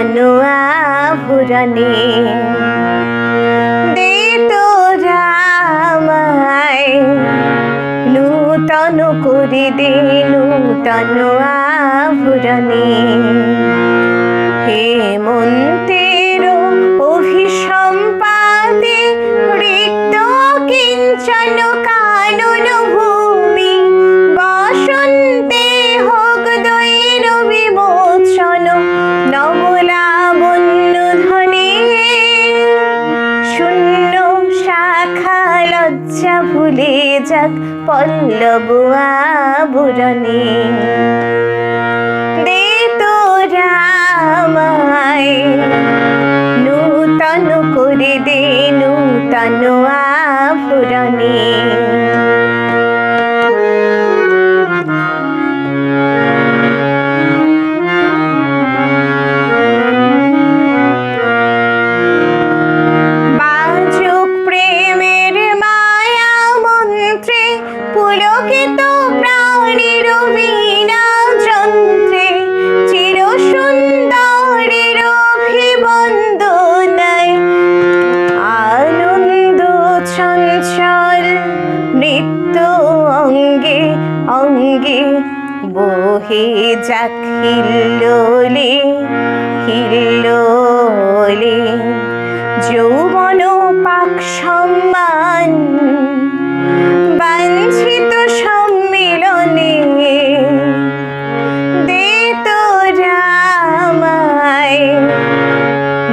নূতন আভরণে দে তোরা আমায় নূতন করে দে নূতন আভরণে হেমন্তের অভিসম্পাতে রিক্ত কিঞ্চন কানন ভূমি বসন্তে হোক দৈর বিমোচন নবলাবণ্য ধ্বনি শূন্য শাখা লজ্জা ভুলে যাক পল্লব আবরণে দে তোরা আমায় নূতন করে দে নূতন আভরণে বাজুক প্রেমের মায়া মন্ত্রে পুলকিত প্রাণীর বীণা যন্ত্রে চির সুন্দরের অভিবন্দনায় আনন্দ চঞ্চল নৃত্য অঙ্গে অঙ্গে বহে যাক হিল্লোলে হিল্লোলে যৌবন পাক সম্মান বাঞ্ছিত সম্মিলনে দে তোরা আমায়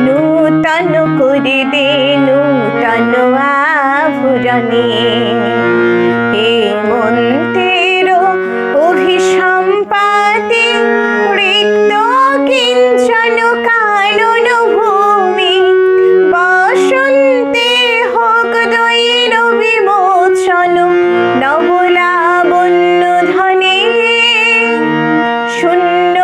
নূতন করে দে নূতন আভরণে হেমন্তের অভিসম্পাতে রিক্ত কিঞ্চন কানন ভূমি বসন্তে হোক দৈর বিমোচন নবলাবণ্য ধ্বনি শূন্য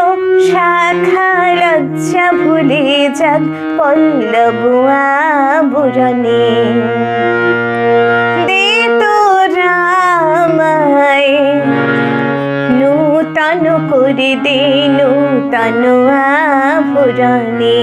শাখা লজ্জা ভুলে যাক পল্লব আবরণে দে তোরা আমায় নূতন করে দে নূতন আভরণে।